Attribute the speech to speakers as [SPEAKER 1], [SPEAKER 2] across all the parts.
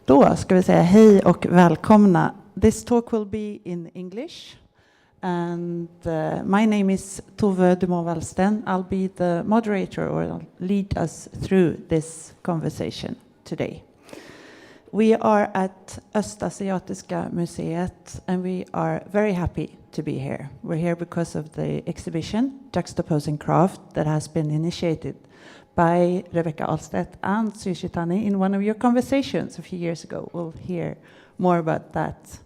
[SPEAKER 1] Då ska vi säga hej och välkomna. This talk will be in English. And my name is Tove Dumo-Wallsten. I'll be the moderator or I'll lead us through this conversation today. We are at Östasiatiska museet and we are very happy to be here. We're here because of the exhibition, Juxtaposing Craft, that has been initiated by Rebecca Ahlstedts and Tsuyoshi Tanes in one of your conversations a few years ago. We'll hear more about that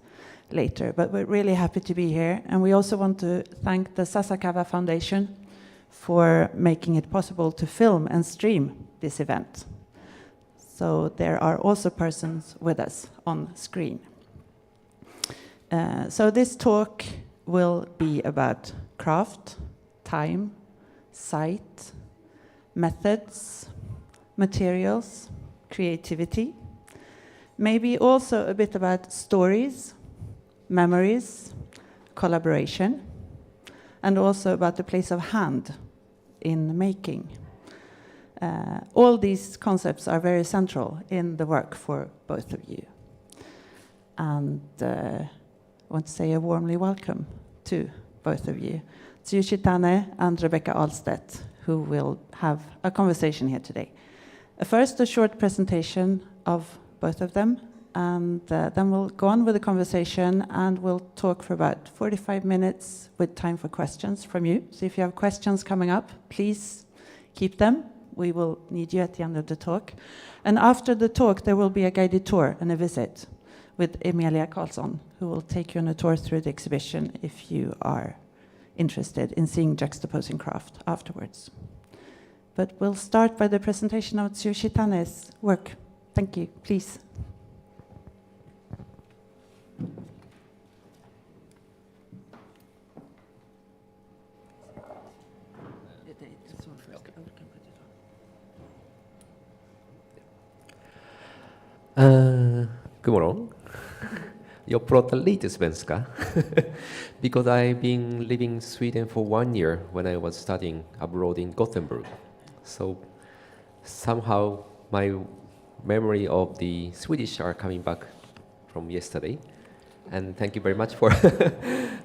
[SPEAKER 1] later, but we're really happy to be here. And we also want to thank the Sasakawa Foundation for making it possible to film and stream this event. So there are also persons with us on screen. So this talk will be about craft, time, site, methods, materials, creativity, maybe also a bit about stories, memories, collaboration, and also about the place of hand in making. All these concepts are very central in the work for both of you. And I want to say a warmly welcome to both of you, Tsuyoshi Tanes and Rebecca Ahlstedts, who will have a conversation here today. First, a short presentation of both of them, and then we'll go on with the conversation, and we'll talk for about 45 minutes with time for questions from you. So if you have questions coming up, please keep them. We will need you at the end of the talk. And after the talk, there will be a guided tour and a visit with Emilia Karlsson, who will take you on a tour through the exhibition if you are interested in seeing Juxtaposing Craft afterwards. But we'll start by the presentation of Tsuyoshi Tanes' work. Thank you. Please.
[SPEAKER 2] God morgon. Jag pratar lite svenska because I've been living in Sweden for 1 year when I was studying abroad in Gothenburg. So somehow my memory of the Swedish are coming back from yesterday. And thank you very much for,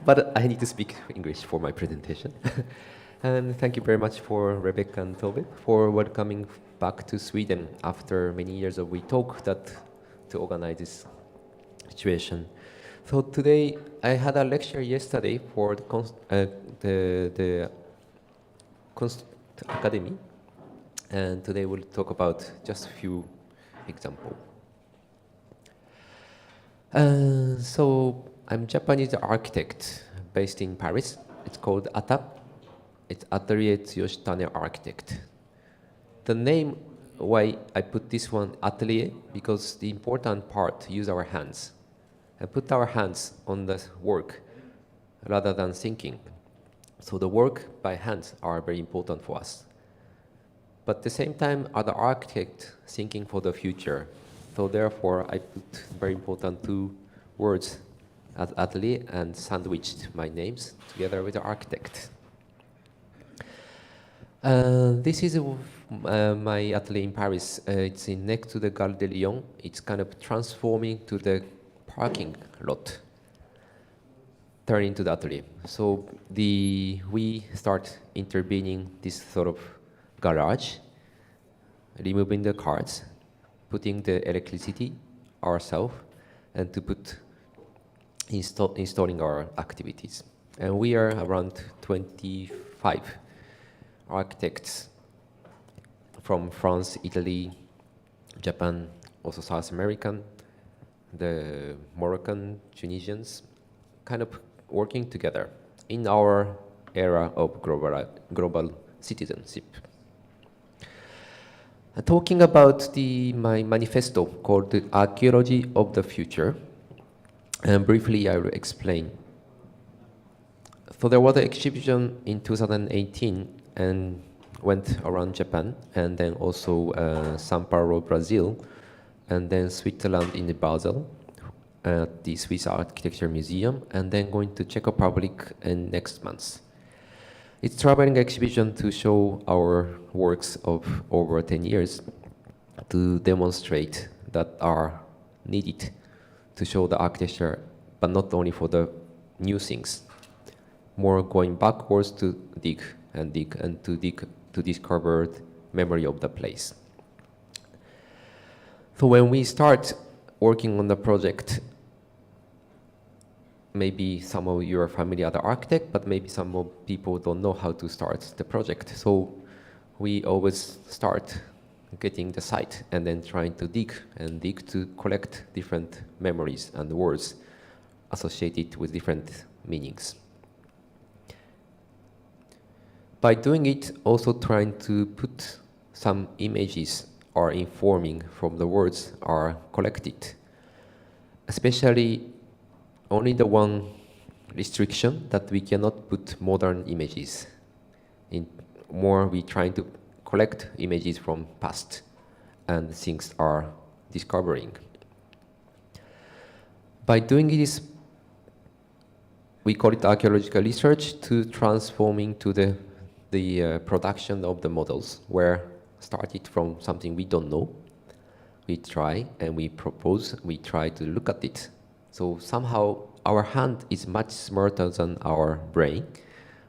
[SPEAKER 2] but I need to speak English for my presentation. And thank you very much for Rebecca and Tove for welcoming back to Sweden after many years of we talk that to organize this situation. So today I had a lecture yesterday for the Academy, and today we'll talk about just a few examples. So I'm Japanese architect based in Paris. It's called ATA. It's Atelier Tsuyoshi Tanes Architect. The name why I put this one atelier because the important part use our hands and put our hands on the work rather than thinking. So the work by hands are very important for us. But at the same time, are the architect thinking for the future. So therefore, I put very important 2 words at atelier and sandwiched my names together with the architect. This is my atelier in Paris. It's next to the Gare de Lyon. It's kind of transforming to the parking lot, turn into the atelier. So we start intervening this sort of garage, removing the cars, putting the electricity ourselves, and to put installing our activities. And we are around 25 architects from France, Italy, Japan, also South American, the Moroccan, Tunisians, kind of working together in our era of global citizenship. Talking about my manifesto called the Archeology of the Future, and briefly I will explain. So there was an exhibition in 2018 and went around Japan, and then also São Paulo, Brazil, and then Switzerland in Basel, at the Swiss Architecture Museum, and then going to Czech Republic in next month. It's a traveling exhibition to show our works of over 10 years to demonstrate that our needed to show the architecture, but not only for the new things, more going backwards to dig and to discover the memory of the place. So when we start working on the project, maybe some of you are familiar with the architect, but maybe some of people don't know how to start the project. So we always start getting the site and then trying to dig to collect different memories and words associated with different meanings. By doing it, also trying to put some images or informing from the words are collected, especially only the one restriction that we cannot put modern images. In more, we trying to collect images from past and things are discovering. By doing this, we call it archaeological research to transforming to the production of the models, where started from something we don't know. We try and we propose, we try to look at it. So somehow our hand is much smarter than our brain.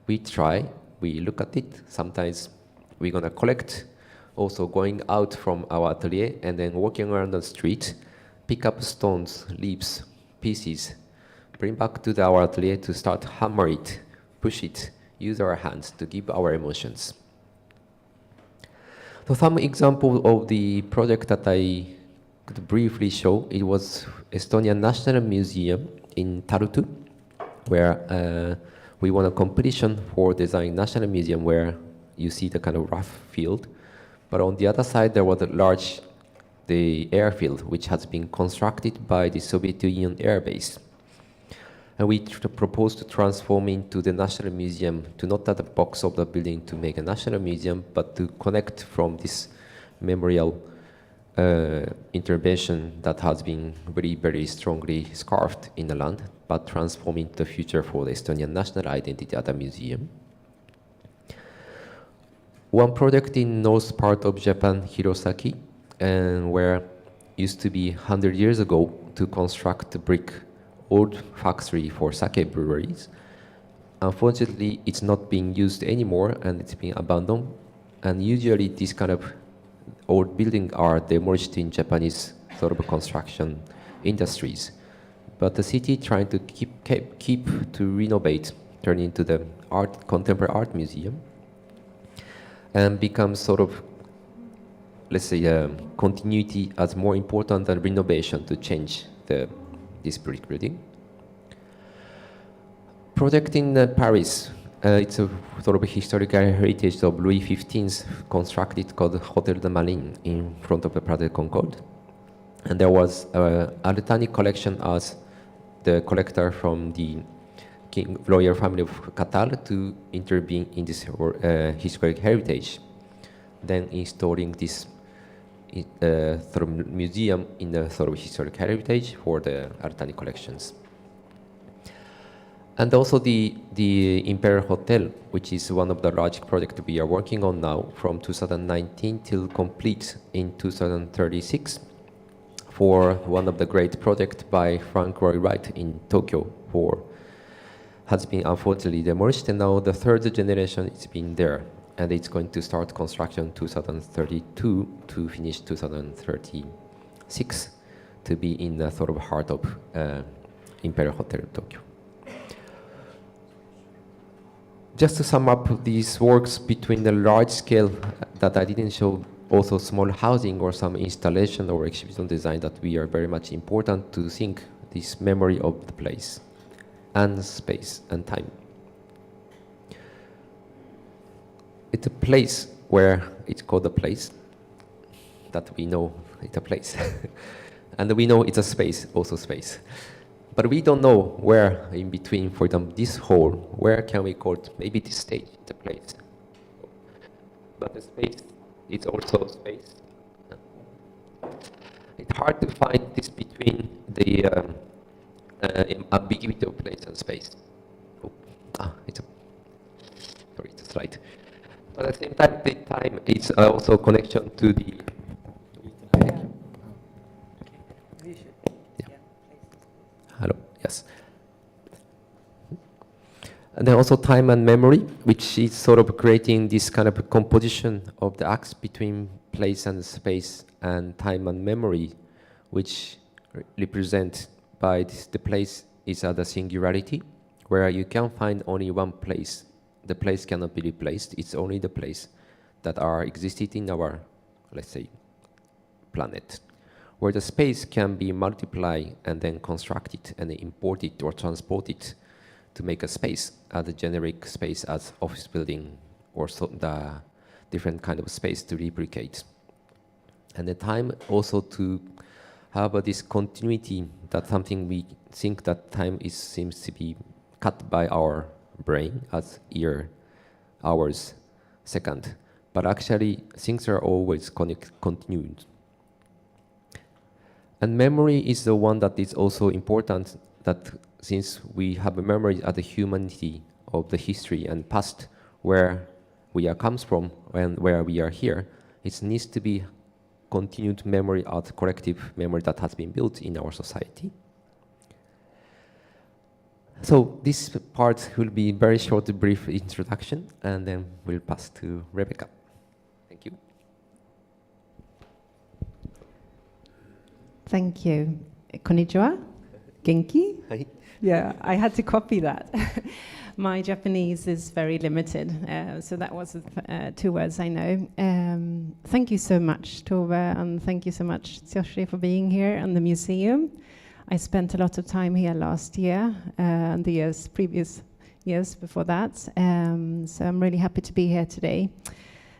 [SPEAKER 2] We try, we look at it. Sometimes we're gonna collect, also going out from our atelier and then walking around the street, pick up stones, leaves, pieces, bring back to our atelier to start hammer it, push it, use our hands to give our emotions. So some example of the project that I could briefly show, it was Estonian National Museum in Tartu, where we won a competition for design national museum where you see the kind of rough field. But on the other side, there was a large, the airfield, which has been constructed by the Soviet Union Air Base. And we proposed to transform into the National Museum, to not at the box of the building to make a National Museum, but to connect from this memorial intervention that has been very, very strongly scarfed in the land, but transform into the future for the Estonian national identity at the museum. One project in north part of Japan, Hirosaki, and where used to be 100 years ago to construct a brick old factory for sake breweries. Unfortunately, it's not being used anymore and it's been abandoned. And usually these kind of old buildings are demolished in Japanese sort of construction industries. But the city trying to keep to renovate, turn into the contemporary art museum, and become sort of, let's say, continuity as more important than renovation to change this brick building. Project in Paris, it's a sort of a historical heritage of Louis XV's constructed called Hotel de Malines in front of the Place de Concorde. And there was Altani collection as the collector from the royal family of Qatar to intervene in this historic heritage, then installing this sort of museum in the sort of historic heritage for the Altani collections. And also the Imperial Hotel, which is one of the large projects we are working on now from 2019 till complete in 2036 for one of the great projects by Frank Lloyd Wright in Tokyo has been unfortunately demolished, and now the third generation is being there. And it's going to start construction 2032 to finish 2036 to be in the sort of heart of Imperial Hotel in Tokyo. Just to sum up these works between the large scale that I didn't show, also small housing or some installation or exhibition design that we are very much important to think this memory of the place and space and time. It's a place where it's called a place that we know it's a place. And we know it's a space, also space. But we don't know where in between, for example, this hall, where can we call it? Maybe this stage, it's a place. But the space is also space. It's hard to find this between the ambiguity of place and space. It's a slide. But at the same time, it's also connection to the Hello, yes. And then also time and memory, which is sort of creating this kind of a composition of the acts between place and space, and time and memory, which represent by this, the place is at the singularity, where you can find only one place. The place cannot be replaced. It's only the place that are existed in our, let's say, planet, where the space can be multiplied and then constructed and imported or transported to make a space, as a generic space as office building or so the different kind of space to replicate. And the time also to have this continuity, that something we think that time is seems to be cut by our brain as year, hours, second. But actually things are always continued. And memory is the one that is also important, that since we have a memory as a humanity of the history and past, where we are comes from and where we are here, it needs to be continued memory as collective memory that has been built in our society. So this part will be very short, brief introduction, and then we'll pass to Rebecca. Thank you.
[SPEAKER 3] Thank you. Konnichiwa. Genki.
[SPEAKER 2] Hi.
[SPEAKER 3] Yeah, I had to copy that. My Japanese is very limited, so that was 2 words I know. Thank you so much, Tove, and thank you so much, Tsuyoshi, for being here and the museum. I spent a lot of time here last year and the previous years before that, so I'm really happy to be here today.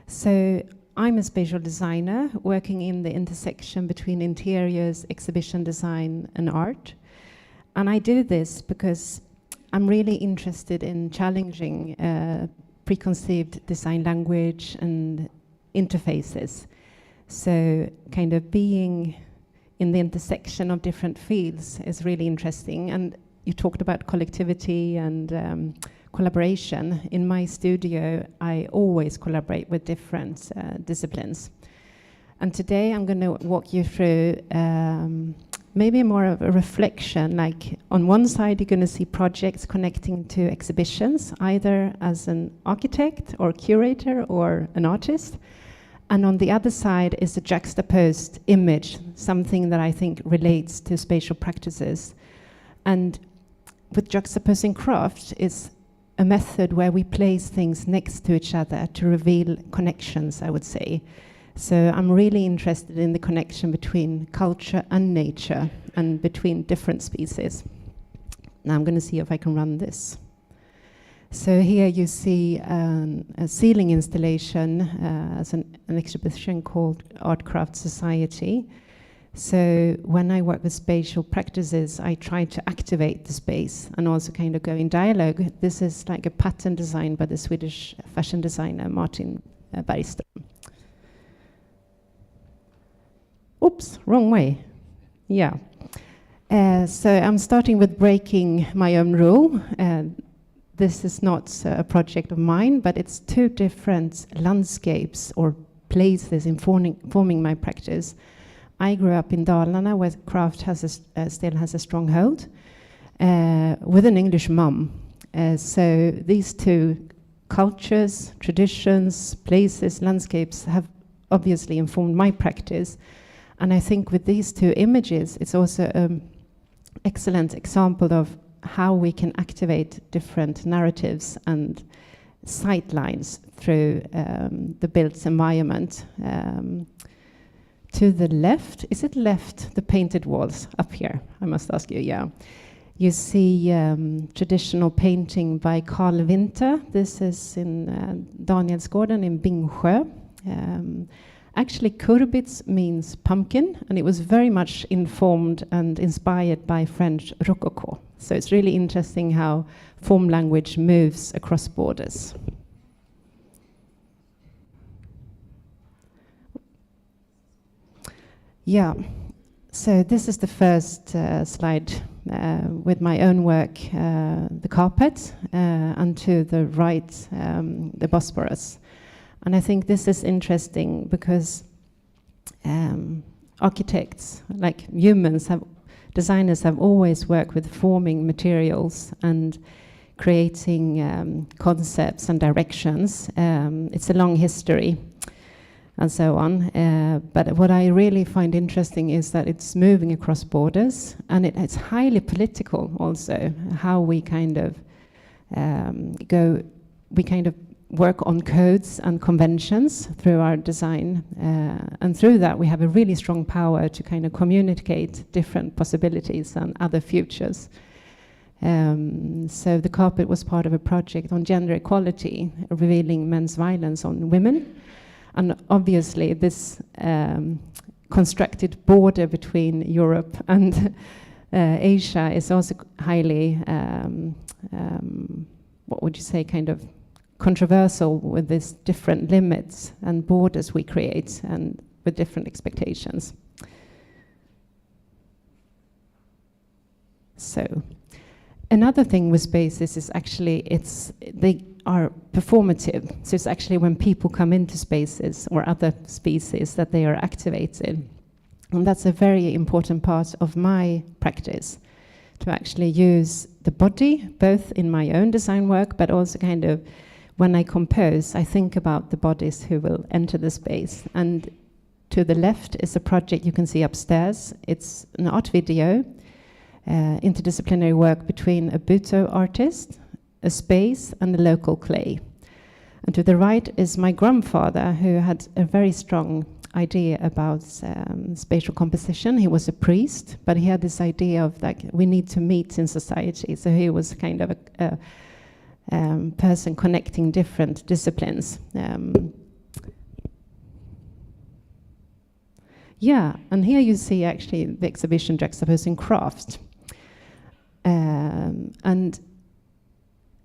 [SPEAKER 3] So I'm a spatial designer working in the intersection between interiors, exhibition design, and art. And I do this because I'm really interested in challenging preconceived design language and interfaces. So kind of being in the intersection of different fields is really interesting. And you talked about collectivity and collaboration. In my studio, I always collaborate with different disciplines. And today I'm going to walk you through maybe more of a reflection. Like on one side, you're going to see projects connecting to exhibitions, either as an architect or curator or an artist. And on the other side is a juxtaposed image, something that I think relates to spatial practices. And with juxtaposing craft is a method where we place things next to each other to reveal connections, I would say. So I'm really interested in the connection between culture and nature and between different species. Now I'm going to see if I can run this. So here you see a ceiling installation as an exhibition called Art Craft Society. So when I work with spatial practices, I try to activate the space and also kind of go in dialogue. This is like a pattern designed by the Swedish fashion designer Martin Bergström. Oops, wrong way. Yeah. So I'm starting with breaking my own rule. This is not a project of mine, but it's 2 different landscapes or places in forming my practice. I grew up in Dalarna, where craft still has a strong hold, with an English mum. So these 2 cultures, traditions, places, landscapes have obviously informed my practice. And I think with these 2 images, it's also an excellent example of how we can activate different narratives and sight lines through the built environment. To the left, is it left, the painted walls up here? I must ask you, yeah. You see traditional painting by Carl Winter. This is in Danielsgården in Bingsjö. Actually, kurbits means pumpkin, and it was very much informed and inspired by French Rococo. So it's really interesting how form language moves across borders. Yeah, so this is the first slide with my own work, the carpet, and to the right, the Bosporus. And I think this is interesting because architects, like humans, have designers have always worked with forming materials and creating concepts and directions. It's a long history and so on. But what I really find interesting is that it's moving across borders, and it's highly political also, how we kind of work on codes and conventions through our design. And through that, we have a really strong power to kind of communicate different possibilities and other futures. So the carpet was part of a project on gender equality, revealing men's violence on women. And obviously this constructed border between Europe and Asia is also highly, what would you say, kind of controversial with these different limits and borders we create and with different expectations. So another thing with spaces is actually they are performative. So it's actually when people come into spaces or other species that they are activated. And that's a very important part of my practice, to actually use the body, both in my own design work, but also kind of when I compose, I think about the bodies who will enter the space. And to the left is a project you can see upstairs. It's an art video, interdisciplinary work between a Buto artist, a space, and a local clay. And to the right is my grandfather, who had a very strong idea about spatial composition. He was a priest, but he had this idea of like, we need to meet in society. So he was kind of a person connecting different disciplines. Yeah, and here you see actually the exhibition juxtaposing craft. And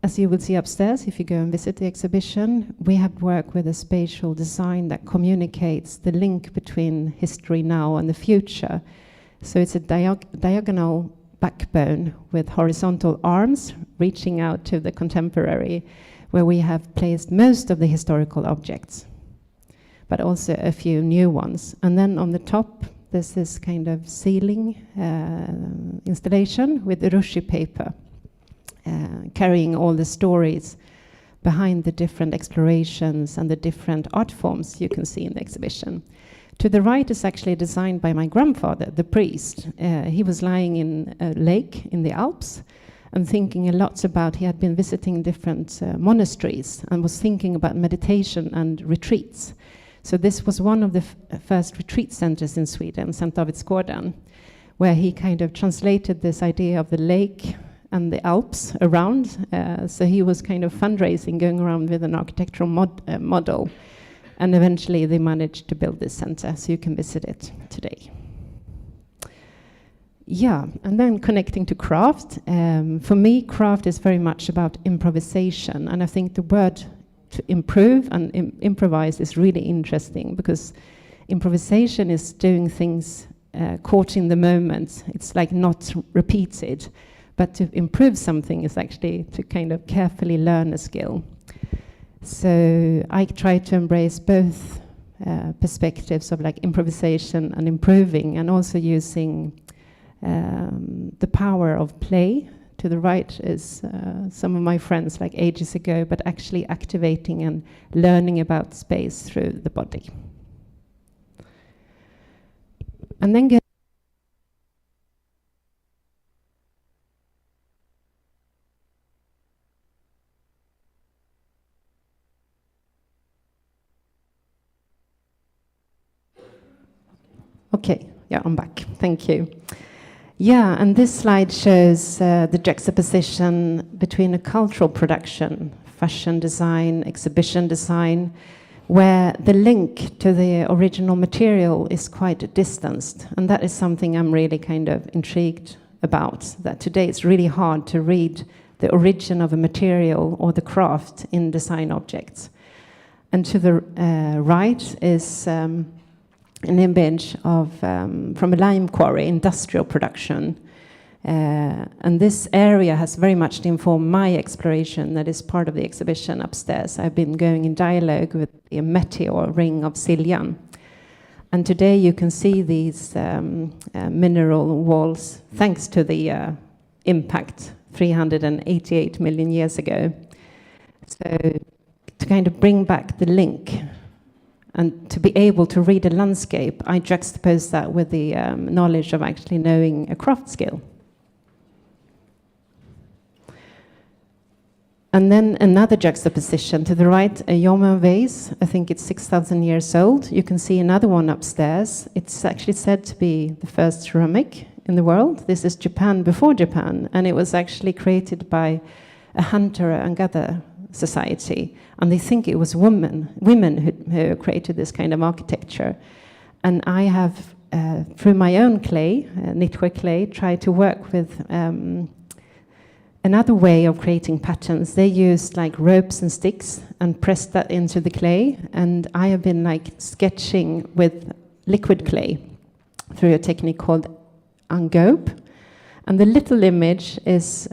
[SPEAKER 3] as you will see upstairs, if you go and visit the exhibition, we have worked with a spatial design that communicates the link between history now and the future. So it's a diagonal backbone with horizontal arms reaching out to the contemporary, where we have placed most of the historical objects, but also a few new ones. And then on the top, there's this kind of ceiling installation with urushi paper, carrying all the stories behind the different explorations and the different art forms you can see in the exhibition. To the right is actually designed by my grandfather, the priest. He was lying in a lake in the Alps and thinking a lot about, he had been visiting different monasteries and was thinking about meditation and retreats. So this was one of the first retreat centers in Sweden, St. Davidsgården, where he kind of translated this idea of the lake and the Alps around. So he was kind of fundraising, going around with an architectural model. And eventually they managed to build this center, so you can visit it today. Yeah, and then connecting to craft. For me, craft is very much about improvisation. And I think the word to improve and improvise is really interesting, because improvisation is doing things caught in the moment. It's like not repeated. But to improve something is actually to kind of carefully learn a skill. So I try to embrace both perspectives of like improvisation and improving, and also using the power of play. To the right is some of my friends like ages ago, but actually activating and learning about space through the body. And then okay, yeah, I'm back. Thank you. Yeah, and this slide shows the juxtaposition between a cultural production, fashion design, exhibition design, where the link to the original material is quite distanced. And that is something I'm really kind of intrigued about, that today it's really hard to read the origin of a material or the craft in design objects. And to the right is an image of from a lime quarry, industrial production. And this area has very much informed my exploration that is part of the exhibition upstairs. I've been going in dialogue with the meteor ring of Siljan. And today you can see these mineral walls thanks to the impact 388 million years ago. So to kind of bring back the link and to be able to read a landscape, I juxtapose that with the knowledge of actually knowing a craft skill. And then another juxtaposition to the right, a Yeoman vase. I think it's 6,000 years old. You can see another one upstairs. It's actually said to be the first ceramic in the world. This is Japan before Japan, and it was actually created by a hunter and gatherer society. And they think it was women who created this kind of architecture. And I have, through my own clay, knitwear clay, tried to work with another way of creating patterns. They used like ropes and sticks and pressed that into the clay. And I have been like sketching with liquid clay through a technique called engobe. And the little image is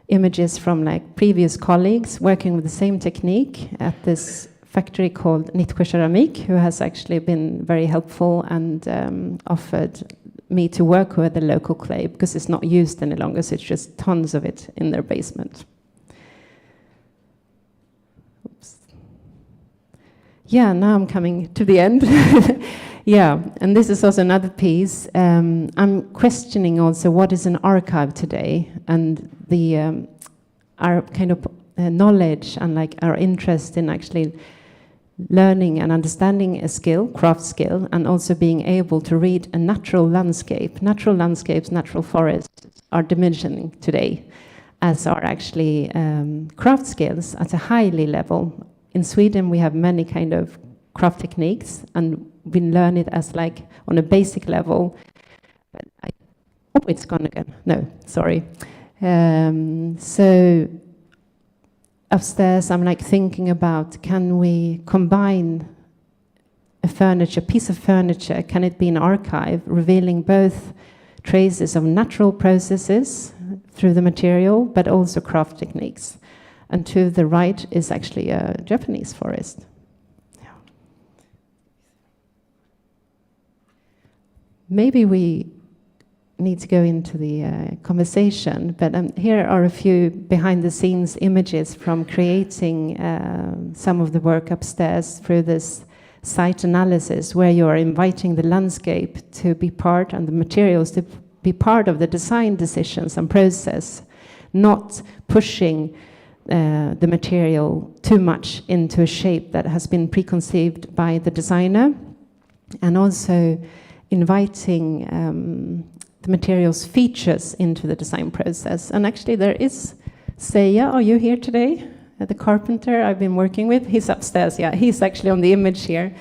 [SPEAKER 3] images from like previous colleagues working with the same technique at this factory called Knitwear Keramik, who has actually been very helpful and offered me to work with the local clay because it's not used any longer, so it's just tons of it in their basement. Oops. Yeah, now I'm coming to the end. Yeah, and this is also another piece. I'm questioning also what is an archive today, and the our kind of knowledge and like our interest in actually learning and understanding a skill, craft skill, and also being able to read a natural landscape. Natural landscapes, natural forests are diminishing today, as are actually craft skills at a highly level. In Sweden, we have many kind of craft techniques, and we learn it as like on a basic level. But oh, it's gone again. No, sorry. So upstairs, I'm like thinking about, can we combine a piece of furniture, can it be an archive, revealing both traces of natural processes through the material, but also craft techniques. And to the right is actually a Japanese forest. Yeah. Maybe we need to go into the conversation, but here are a few behind-the-scenes images from creating some of the work upstairs through this site analysis, where you are inviting the landscape to be part and the materials to be part of the design decisions and process, not pushing the material too much into a shape that has been preconceived by the designer, and also inviting the material's features into the design process. And actually there is Seiya, are you here today? The carpenter I've been working with, he's upstairs, yeah, he's actually on the image here.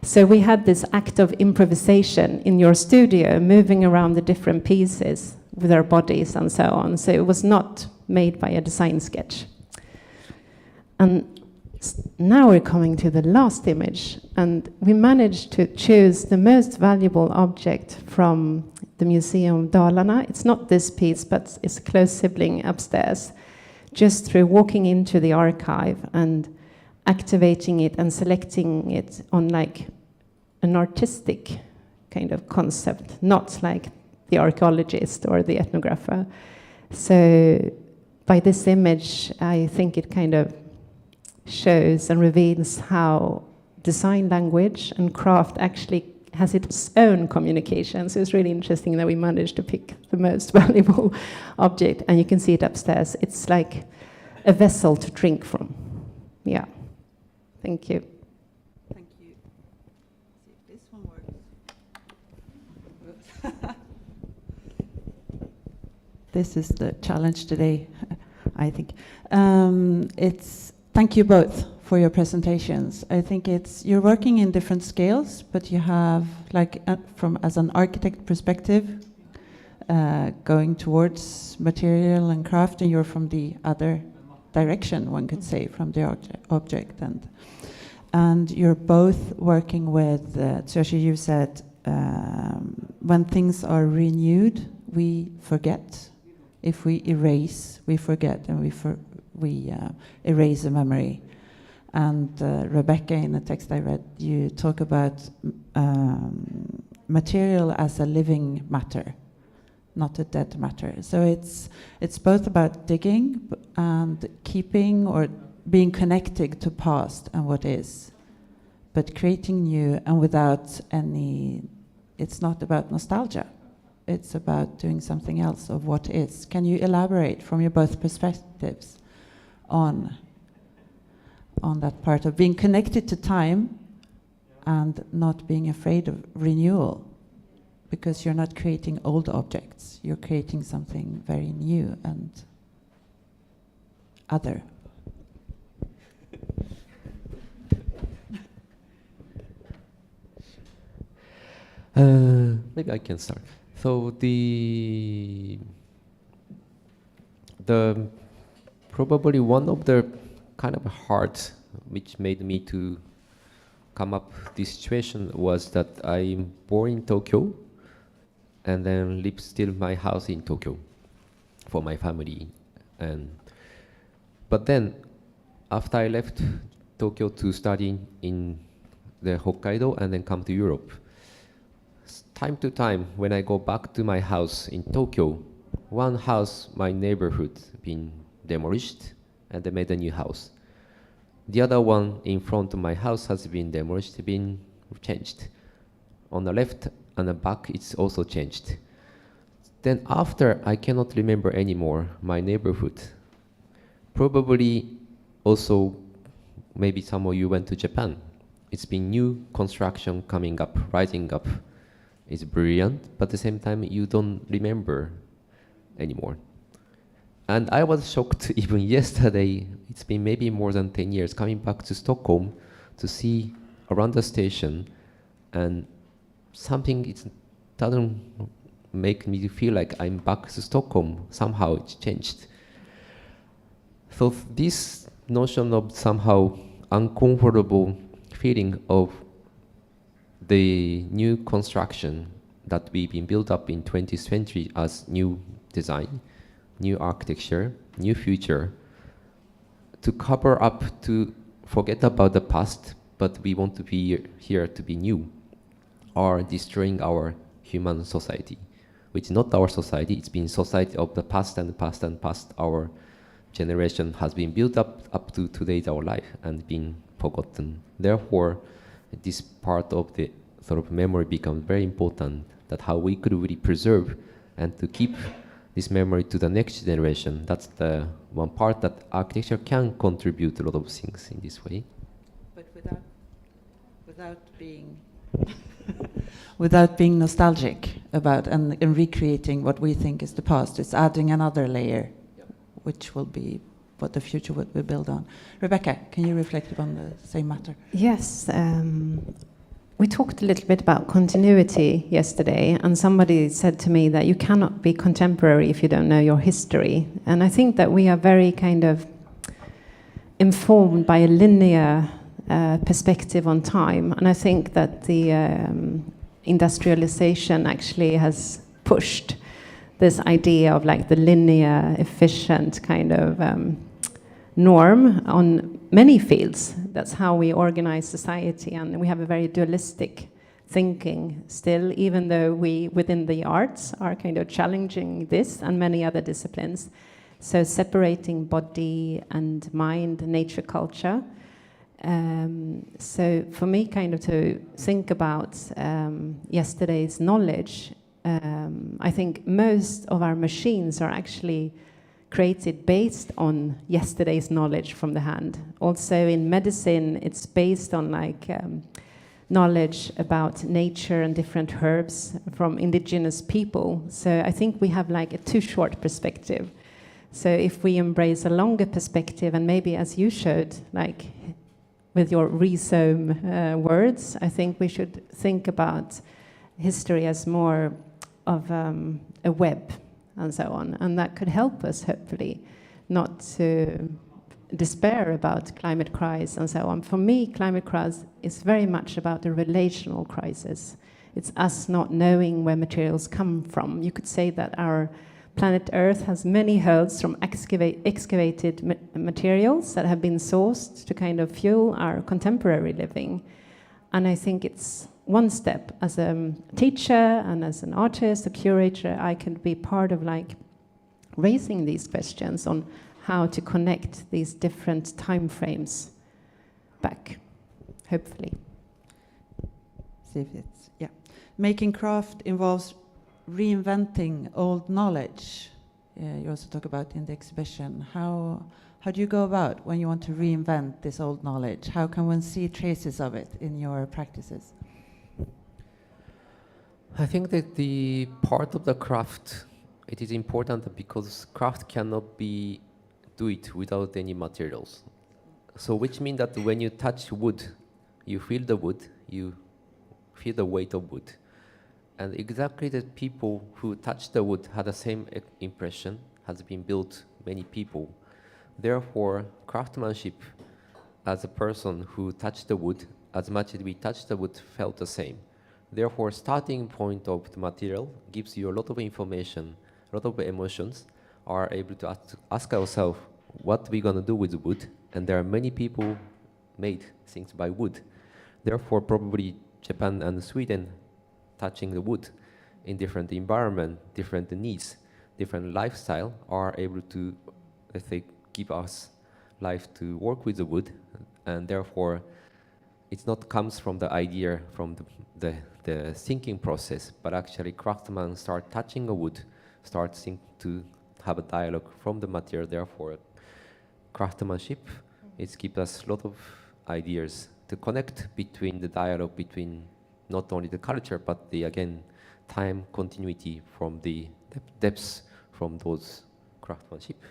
[SPEAKER 3] So we had this act of improvisation in your studio, moving around the different pieces with our bodies and so on. So it was not made by a design sketch. And now we're coming to the last image, and we managed to choose the most valuable object from the Museum Dalarna. It's not this piece, but it's a close sibling upstairs, just through walking into the archive and activating it and selecting it on like an artistic kind of concept, not like the archaeologist or the ethnographer. So by this image, I think it kind of shows and reveals how design language and craft actually has its own communication. So it's really interesting that we managed to pick the most valuable object, and you can see it upstairs. It's like a vessel to drink from. Yeah. Thank you.
[SPEAKER 1] Thank you. See if this one works. This is the challenge today, I think. Thank you both for your presentations. I think you're working in different scales, but you have, like, as an architect perspective, going towards material and craft, and you're from the other direction, one could say, from the object. And you're both working with, Tsuyoshi, you said, when things are renewed, we forget. If we erase, we forget, and we erase a memory. And Rebecca, in the text I read, you talk about material as a living matter, not a dead matter. So it's both about digging and keeping or being connected to past and what is, but creating new and without any. It's not about nostalgia. It's about doing something else of what is. Can you elaborate from your both perspectives on that part of being connected to time and not being afraid of renewal? Because you're not creating old objects, you're creating something very new and other.
[SPEAKER 2] Maybe I can start. So the probably one of the kind of hard which made me to come up this situation was that I'm born in Tokyo and then live still my house in Tokyo for my family. But then after I left Tokyo to study in the Hokkaido and then come to Europe, time to time when I go back to my house in Tokyo, one house, my neighborhood, been demolished and they made a new house. The other one in front of my house has been demolished, been changed. On the left and the back, it's also changed. Then after, I cannot remember anymore my neighborhood. Probably also, maybe some of you went to Japan. It's been new construction coming up, rising up. It's brilliant, but at the same time, you don't remember anymore. And I was shocked even yesterday, it's been maybe more than 10 years, coming back to Stockholm to see around the station, and something it doesn't make me feel like I'm back to Stockholm. Somehow it's changed. So this notion of somehow uncomfortable feeling of the new construction that we've been built up in 20th century as new design, new architecture, new future, to cover up, to forget about the past, but we want to be here to be new, are destroying our human society, which is not our society, it's been society of the past and past and past. Our generation has been built up to today's our life and been forgotten. Therefore, this part of the sort of memory becomes very important, that how we could really preserve and to keep this memory to the next generation. That's the one part that architecture can contribute a lot of things in this way.
[SPEAKER 1] But without being without being nostalgic about and recreating what we think is the past. It's adding another layer, which will be what the future would be built on. Rebecca, can you reflect upon the same matter?
[SPEAKER 3] Yes. We talked a little bit about continuity yesterday, and somebody said to me that you cannot be contemporary if you don't know your history. And I think that we are very kind of informed by a linear perspective on time. And I think that the industrialization actually has pushed this idea of like the linear, efficient kind of norm on many fields. That's how we organize society, and we have a very dualistic thinking still, even though we, within the arts, are kind of challenging this and many other disciplines. So separating body and mind, nature, culture. So for me, kind of to think about yesterday's knowledge, I think most of our machines are actually created based on yesterday's knowledge from the hand. Also in medicine, it's based on like knowledge about nature and different herbs from indigenous people. So I think we have like a too short perspective. So if we embrace a longer perspective, and maybe as you showed, like with your rhizome words, I think we should think about history as more of a web and so on. And that could help us, hopefully, not to despair about climate crisis and so on. For me, climate crisis is very much about a relational crisis. It's us not knowing where materials come from. You could say that our planet Earth has many holes from excavated materials that have been sourced to kind of fuel our contemporary living. And I think it's one step. As a teacher and as an artist, a curator, I could be part of like raising these questions on how to connect these different time frames back, hopefully.
[SPEAKER 1] See if it's, yeah. Making craft involves reinventing old knowledge. You also talk about in the exhibition. How do you go about when you want to reinvent this old knowledge? How can one see traces of it in your practices?
[SPEAKER 2] I think that the part of the craft, it is important because craft cannot be do it without any materials. So which means that when you touch wood, you feel the wood, you feel the weight of wood. And exactly the people who touch the wood had the same impression, has been built many people. Therefore, craftsmanship as a person who touched the wood, as much as we touched the wood, felt the same. Therefore, starting point of the material gives you a lot of information, a lot of emotions, are able to ask ourselves what we're going to do with wood. And there are many people made things by wood. Therefore, probably Japan and Sweden touching the wood in different environment, different needs, different lifestyle are able to, let's say, give us life to work with the wood. And therefore, it's not comes from the idea, from the thinking process, but actually craftsmen start touching a wood, start to have a dialogue from the material. Therefore, craftsmanship, it gives us a lot of ideas to connect between the dialogue between not only the culture, but the, again, time continuity from the depths from those craftsmanship.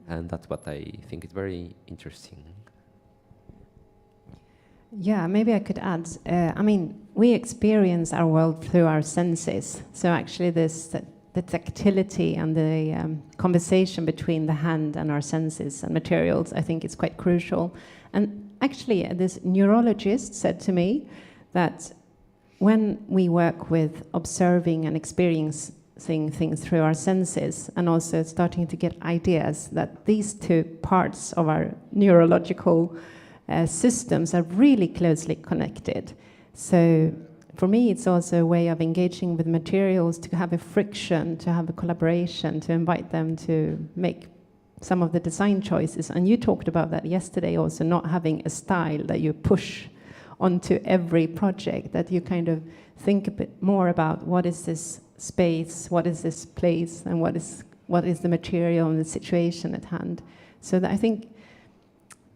[SPEAKER 2] And that's what I think is very interesting.
[SPEAKER 3] Yeah, maybe I could add, I mean, we experience our world through our senses. So actually the tactility and the conversation between the hand and our senses and materials, I think is quite crucial. And actually, this neurologist said to me that when we work with observing and experiencing things through our senses and also starting to get ideas, that these two parts of our neurological systems are really closely connected. So for me, it's also a way of engaging with materials, to have a friction, to have a collaboration, to invite them to make some of the design choices. And you talked about that yesterday also, not having a style that you push onto every project, that you kind of think a bit more about what is this space, what is this place, and what is the material and the situation at hand. So that I think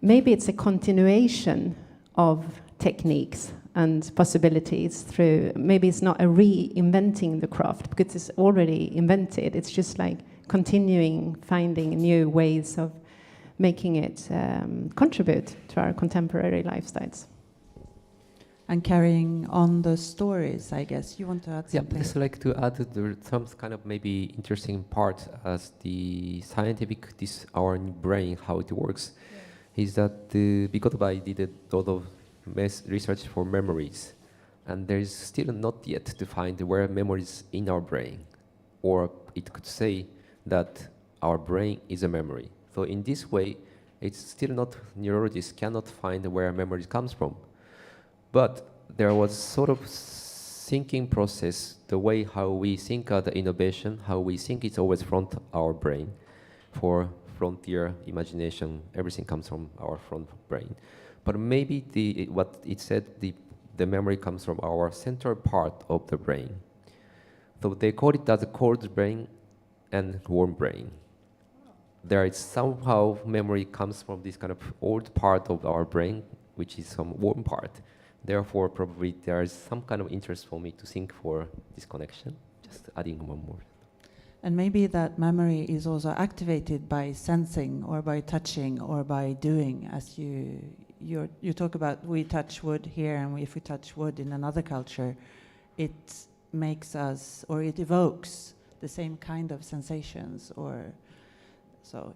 [SPEAKER 3] maybe it's a continuation of techniques and possibilities through, maybe it's not a reinventing the craft because it's already invented. It's just like continuing, finding new ways of making it contribute to our contemporary lifestyles.
[SPEAKER 1] And carrying on the stories, I guess. You want to add something?
[SPEAKER 2] Yeah, just like to add some kind of maybe interesting part as the scientific, our brain, how it works, is that because I did a lot of research for memories, and there is still not yet defined where memories in our brain, or it could say that our brain is a memory. So in this way, it's still not, neurologists cannot find where memory comes from. But there was sort of thinking process, the way how we think of the innovation, how we think it's always front our brain. For frontier imagination, everything comes from our front brain. But maybe what it said, the memory comes from our central part of the brain. So they call it as a cold brain and warm brain. There is somehow memory comes from this kind of old part of our brain, which is some warm part. Therefore, probably there is some kind of interest for me to think for this connection. Just adding one more.
[SPEAKER 1] And maybe that memory is also activated by sensing or by touching or by doing, as you talk about. We touch wood here, and if we touch wood in another culture, it makes us, or it evokes the same kind of sensations, or so.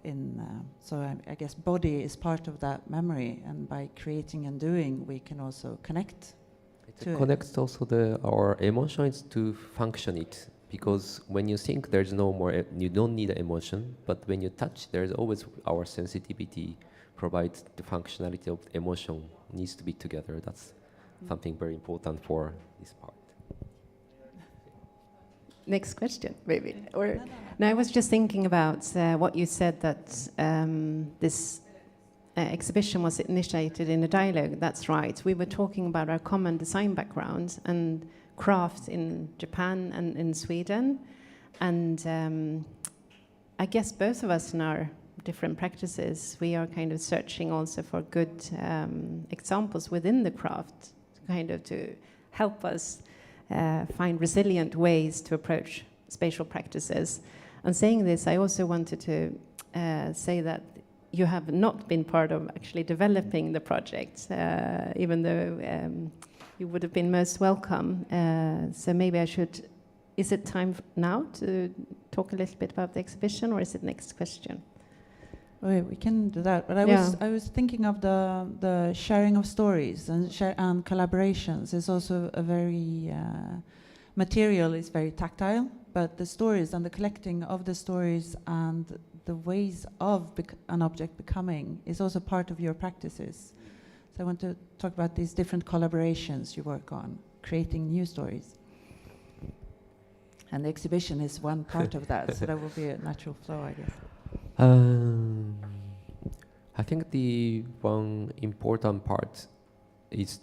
[SPEAKER 1] I guess body is part of that memory, and by creating and doing, we can also connect.
[SPEAKER 2] It connects also our emotions to function it. because when you think, there's no more, you don't need emotion, but when you touch, there's always our sensitivity provides the functionality of emotion needs to be together. That's something very important for this part.
[SPEAKER 3] Next question, maybe. Or no, I was just thinking about what you said, that this exhibition was initiated in a dialogue. That's right. We were talking about our common design background and craft in Japan and in Sweden. And I guess both of us in our different practices, we are kind of searching also for good examples within the craft, kind of to help us find resilient ways to approach spatial practices. And saying this, I also wanted to say that you have not been part of actually developing the project, even though you would have been most welcome. So maybe I should, is it time now to talk a little bit about the exhibition, or is it next question?
[SPEAKER 1] We can do that, but I was thinking of the sharing of stories and collaborations is also a very material is very tactile, but the stories and the collecting of the stories and the ways of an object becoming is also part of your practices. So I want to talk about these different collaborations you work on, creating new stories. And the exhibition is one part of that, so that will be a natural flow, I guess.
[SPEAKER 2] I think the one important part is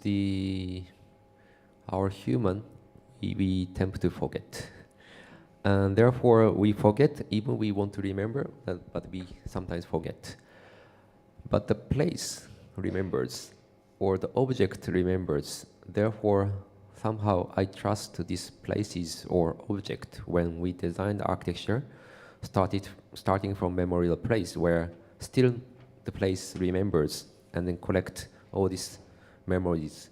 [SPEAKER 2] our human, we tend to forget. And therefore we forget, even we want to remember, but we sometimes forget. But the place remembers, or the object remembers. Therefore, somehow I trust these places or object when we design the architecture, starting from memorial place where still the place remembers and then collect all these memories.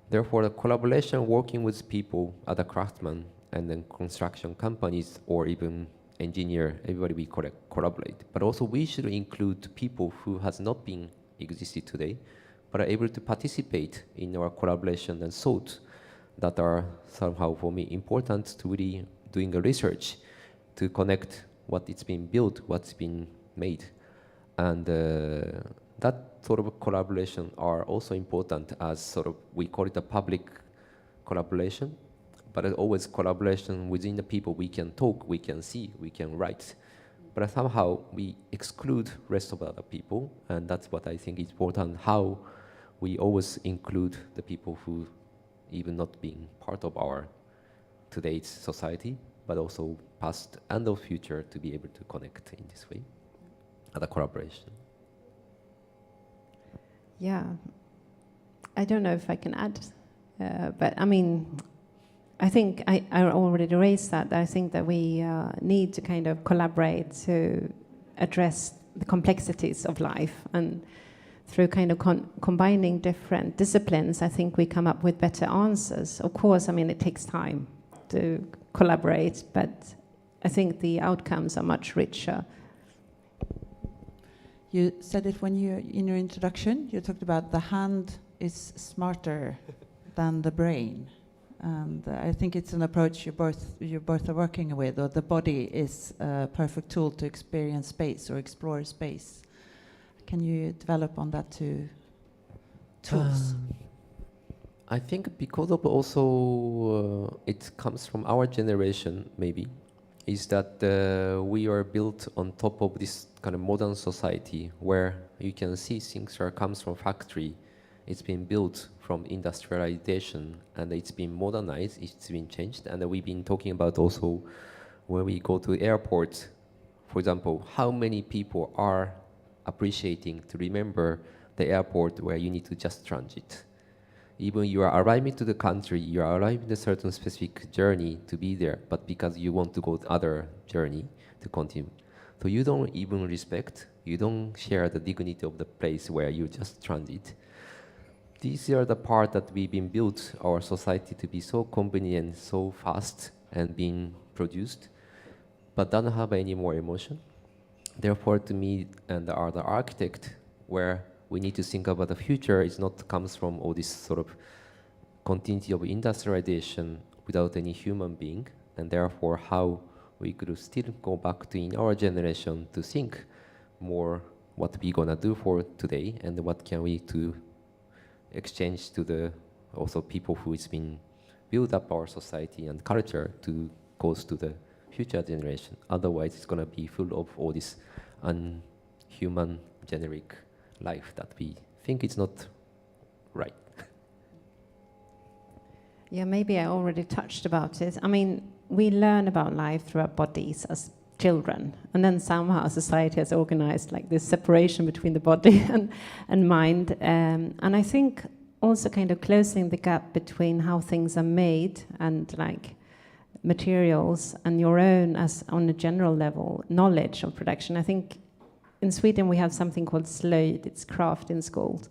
[SPEAKER 2] Therefore, the collaboration working with people, other craftsmen, and then construction companies or even engineer, everybody we collaborate. But also we should include people who has not been existed today, but are able to participate in our collaboration and thought that are somehow for me important to really doing a research to connect what it's been built, what's been made. And that sort of collaboration are also important as sort of, we call it a public collaboration, but always collaboration within the people. We can talk, we can see, we can write, but somehow we exclude rest of other people, and that's what I think is important, how we always include the people who even not being part of our today's society, but also past and the future to be able to connect in this way, other collaboration.
[SPEAKER 3] Yeah, I don't know if I can add, but I mean, I think I already raised that. I think that we need to kind of collaborate to address the complexities of life, and through kind of combining different disciplines, I think we come up with better answers. Of course, I mean, it takes time to collaborate, but I think the outcomes are much richer.
[SPEAKER 1] You said it when you, in your introduction, you talked about the hand is smarter than the brain. And I think it's an approach you both are working with, or the body is a perfect tool to experience space or explore space. Can you develop on that two tools?
[SPEAKER 2] I think because of also it comes from our generation, maybe, is that we are built on top of this kind of modern society where you can see things comes from factory. It's been built from industrialization, and it's been modernized, it's been changed. And we've been talking about also when we go to airports, for example, how many people are appreciating to remember the airport where you need to just transit. Even you are arriving to the country, you are arriving in a certain specific journey to be there, but because you want to go to other journey to continue. So you don't even respect, you don't share the dignity of the place where you just transit. These are the part that we've been built our society to be so convenient, so fast and being produced, but don't have any more emotion. Therefore, to me and the architect, where we need to think about the future, is not comes from all this sort of continuity of industrialization without any human being, and therefore how we could still go back to in our generation to think more what we gonna do for today and what can we to exchange to the also people who has been build up our society and culture to goes to the future generation. Otherwise, it's gonna be full of all this unhuman generic life that we think is not right.
[SPEAKER 3] Yeah, maybe I already touched about it. I mean, we learn about life through our bodies as children, and then somehow society has organized like this separation between the body and mind. And I think also kind of closing the gap between how things are made and like materials and your own as on a general level knowledge of production. I think in Sweden we have something called slöjd, it's craft in schools.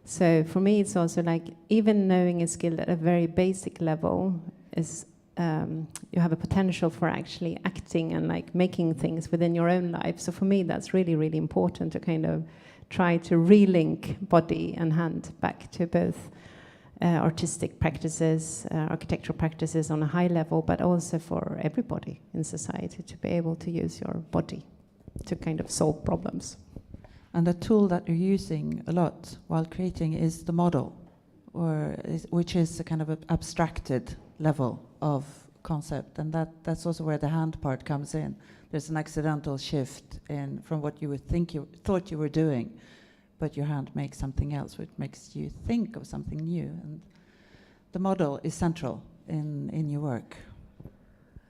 [SPEAKER 3] So for me it's also like even knowing a skill at a very basic level is you have a potential for actually acting and like making things within your own life. So for me that's really, really important to kind of try to relink body and hand back to both artistic practices, architectural practices on a high level, but also for everybody in society to be able to use your body to kind of solve problems.
[SPEAKER 1] And the tool that you're using a lot while creating is the model, which is a kind of abstracted level of concept, and that's also where the hand part comes in. There's an accidental shift in from what you thought you were doing, but your hand makes something else, which makes you think of something new. And the model is central in your work.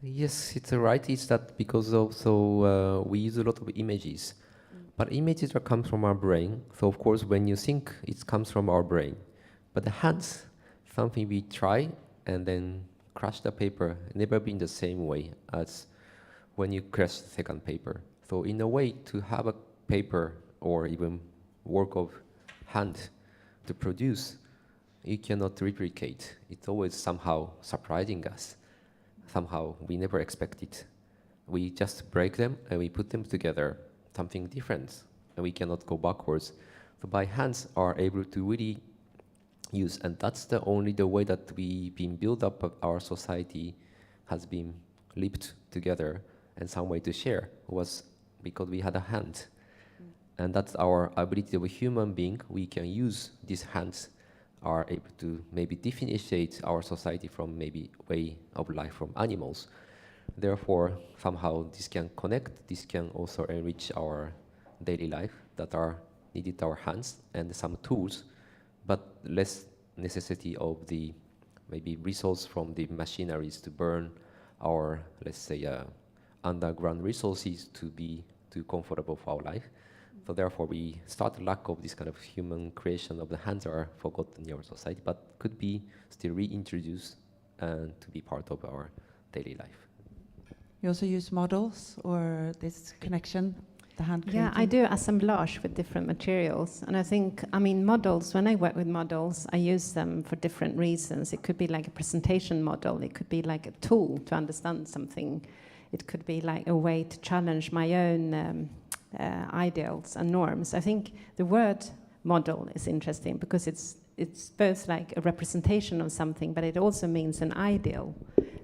[SPEAKER 2] Yes, it's right. It's that because also we use a lot of images, but images that come from our brain. So of course, when you think, it comes from our brain. But the hands, something we try and then crush the paper, never been the same way as when you crush the second paper. So in a way, to have a paper or even work of hand to produce, you cannot replicate. It's always somehow surprising us. Somehow we never expect it. We just break them and we put them together, something different, and we cannot go backwards. So by hands are able to really use, and that's the way that we've been built up of our society has been lived together, and some way to share was because we had a hand. And that's our ability of a human being. We can use these hands, are able to maybe differentiate our society from maybe way of life from animals. Therefore, somehow this can connect, this can also enrich our daily life that are needed our hands and some tools, but less necessity of the maybe resource from the machineries to burn our, let's say, underground resources to be too comfortable for our life. So therefore, we start lack of this kind of human creation of the hands are forgotten in our society, but could be still reintroduced and to be part of our daily life.
[SPEAKER 1] You also use models or this connection, the hand creating?
[SPEAKER 3] Yeah, I do assemblage with different materials. And I think, I mean, models, when I work with models, I use them for different reasons. It could be like a presentation model. It could be like a tool to understand something. It could be like a way to challenge my own ideals and norms. I think the word model is interesting because it's both like a representation of something, but it also means an ideal.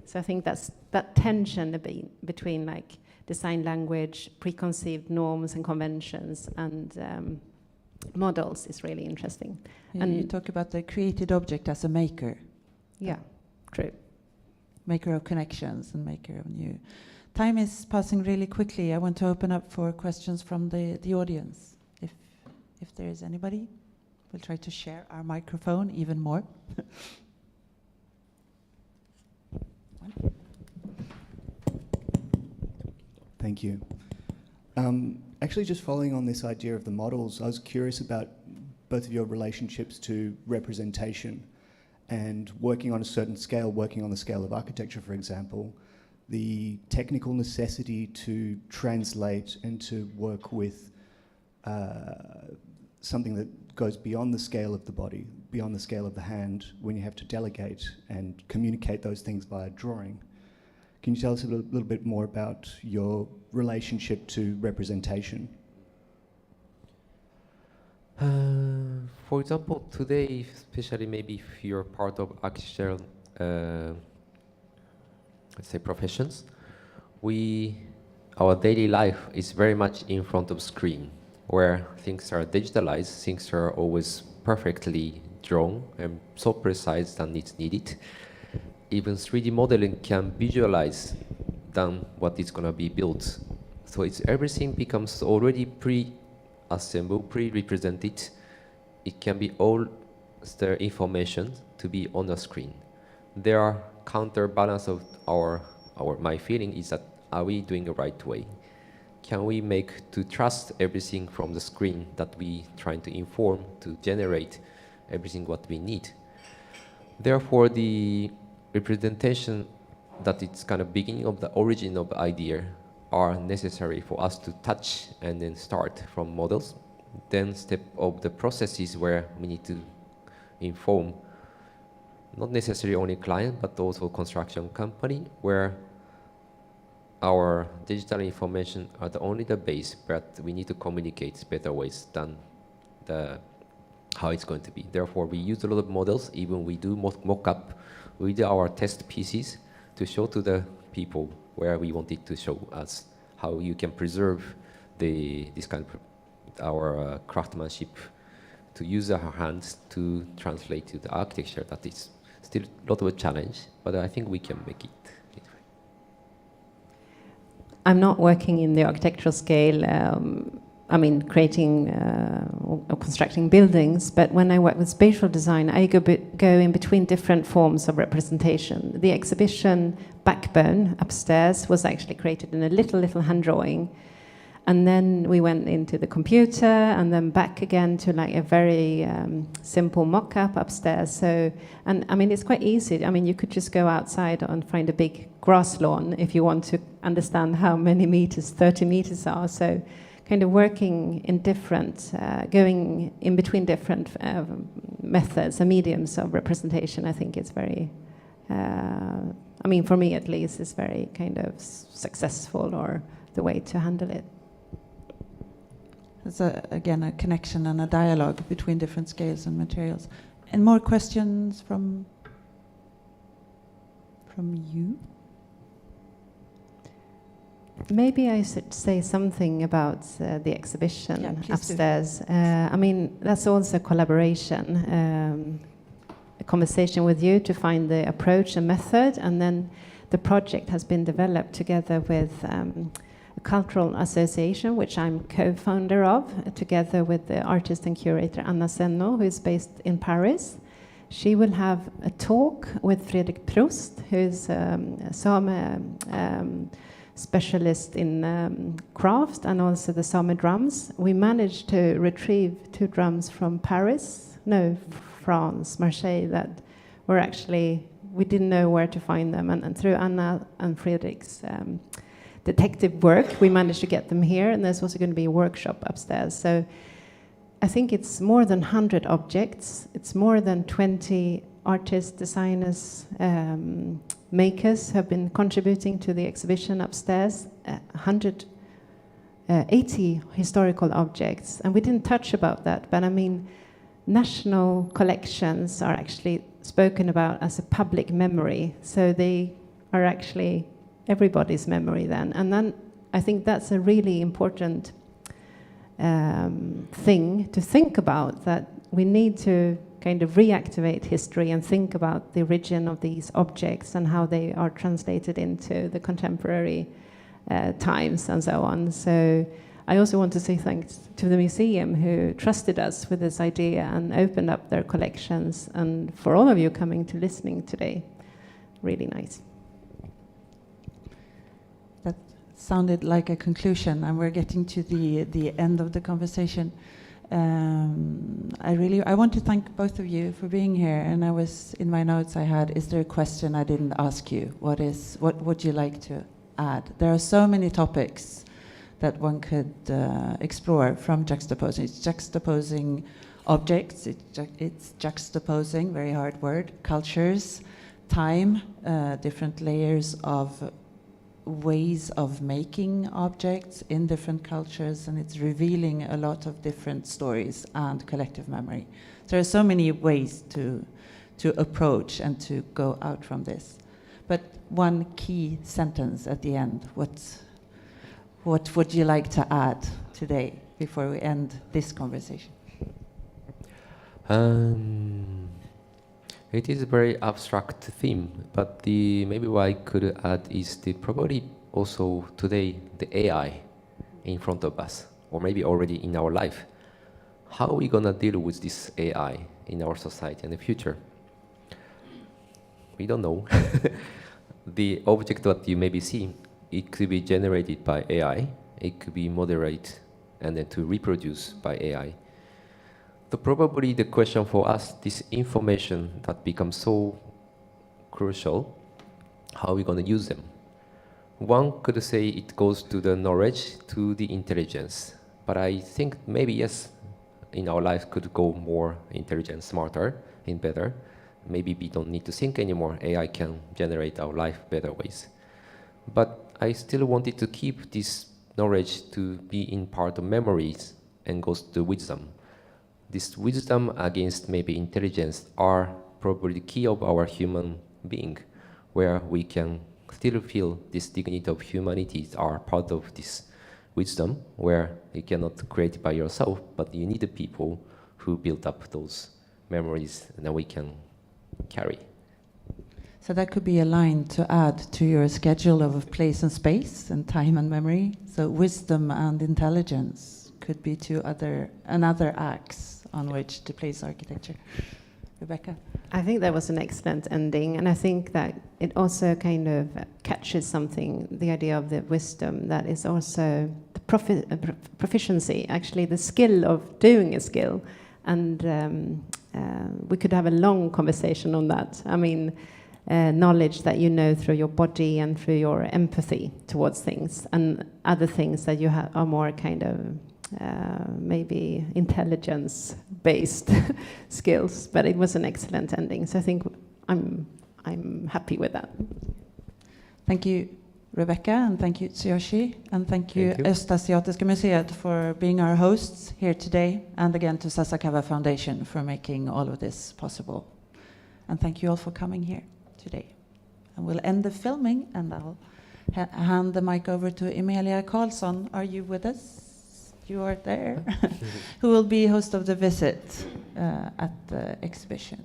[SPEAKER 3] So I think that's that tension between like design language, preconceived norms and conventions, and models is really interesting.
[SPEAKER 1] Yeah,
[SPEAKER 3] and
[SPEAKER 1] you talk about the created object as a maker.
[SPEAKER 3] Yeah, true.
[SPEAKER 1] Maker of connections and maker of new. Time is passing really quickly. I want to open up for questions from the audience. If there is anybody, we'll try to share our microphone even more.
[SPEAKER 4] Thank you. Actually, just following on this idea of the models, I was curious about both of your relationships to representation and working on a certain scale, working on the scale of architecture, for example, the technical necessity to translate and to work with something that goes beyond the scale of the body, beyond the scale of the hand, when you have to delegate and communicate those things via drawing. Can you tell us a little bit more about your relationship to representation?
[SPEAKER 2] For example, today, especially maybe if you're part of architectural let's say, professions, our daily life is very much in front of screen, where things are digitalized, things are always perfectly drawn and so precise than it's needed. Even 3D modeling can visualize than what is going to be built. So everything becomes already pre-assembled, pre-represented. It can be all the information to be on the screen. There are counterbalance of my feeling is that, are we doing the right way? Can we make to trust everything from the screen that we trying to inform to generate everything what we need? Therefore, the representation that it's kind of beginning of the origin of the idea are necessary for us to touch and then start from models. Then step of the processes where we need to inform not necessarily only client, but also construction company, where our digital information are only the base, but we need to communicate better ways than how it's going to be. Therefore, we use a lot of models, even we do mock-up with our test pieces to show to the people where we wanted to show us how you can preserve this kind of our craftsmanship, to use our hands to translate to the architecture. That is still a lot of a challenge, but I think we can make it.
[SPEAKER 3] I'm not working in the architectural scale, creating or constructing buildings, but when I work with spatial design, I go in between different forms of representation. The exhibition Backbone upstairs was actually created in a little hand drawing, and then we went into the computer and then back again to like a very simple mock-up upstairs. So, and I mean, it's quite easy. I mean, you could just go outside and find a big grass lawn if you want to understand how many meters 30 meters are. So kind of working in different, going in between different methods and mediums of representation, I think it's very, for me at least, is very kind of successful, or the way to handle it.
[SPEAKER 1] There's again a connection and a dialogue between different scales and materials. And more questions from you?
[SPEAKER 3] Maybe I should say something about the exhibition upstairs. That's also a collaboration, a conversation with you to find the approach and method, and then the project has been developed together with a cultural association, which I'm co-founder of, together with the artist and curator Anna Senno, who is based in Paris. She will have a talk with Fredrik Proust, who's Same specialist in craft and also the Same drums. We managed to retrieve 2 drums from France, Marseille, that were actually, we didn't know where to find them. And through Anna and Fredrik's detective work, we managed to get them here, and there's also going to be a workshop upstairs. So I think it's more than 100 objects. It's more than 20 artists, designers, makers have been contributing to the exhibition upstairs. 180 historical objects, and we didn't touch about that, but national collections are actually spoken about as a public memory, so they are actually everybody's memory then. And then I think that's a really important thing to think about, that we need to kind of reactivate history and think about the origin of these objects and how they are translated into the contemporary times and so on. So I also want to say thanks to the museum, who trusted us with this idea and opened up their collections, and for all of you coming to listening today. Really nice.
[SPEAKER 1] That sounded like a conclusion, and we're getting to the end of the conversation. I want to thank both of you for being here. And I was, in my notes I had, is there a question I didn't ask you? What would you like to add? There are so many topics that one could explore from juxtaposing. It's juxtaposing objects, it's juxtaposing, very hard word, cultures, time, different layers of ways of making objects in different cultures, and it's revealing a lot of different stories and collective memory. There are so many ways to approach and to go out from this. but one key sentence at the end. What would you like to add today before we end this conversation?
[SPEAKER 2] It is a very abstract theme, but maybe what I could add is probably also today the AI in front of us, or maybe already in our life. How are we gonna deal with this AI in our society in the future? We don't know. The object that you maybe see, it could be generated by AI, it could be moderated and then to reproduce by AI. So probably the question for us, this information that becomes so crucial, how are we going to use them? One could say it goes to the knowledge, to the intelligence. But I think maybe yes, in our life could go more intelligent, smarter, and better. Maybe we don't need to think anymore. AI can generate our life better ways. But I still wanted to keep this knowledge to be in part of memories and goes to wisdom. This wisdom against maybe intelligence are probably the key of our human being, where we can still feel this dignity of humanity are part of this wisdom, where you cannot create it by yourself, but you need the people who build up those memories and that we can carry.
[SPEAKER 1] So that could be a line to add to your schedule of place and space and time and memory. So wisdom and intelligence could be another axe on which to place architecture. Rebecca?
[SPEAKER 3] I think that was an excellent ending, and I think that it also kind of catches something, the idea of the wisdom, that is also the proficiency, actually the skill of doing a skill. And we could have a long conversation on that. I mean, knowledge that you know through your body and through your empathy towards things, and other things that you are more kind of maybe intelligence-based skills. But it was an excellent ending, so I think I'm happy with that.
[SPEAKER 1] Thank you, Rebecca, and thank you, Tsuyoshi, and thank you, Östasiatiska museet, for being our hosts here today, and again to Sasakawa Foundation for making all of this possible. And thank you all for coming here today. And we'll end the filming, and I'll hand the mic over to Emilia Karlsson. Are you with us? You are there. Who will be host of the visit at the exhibition.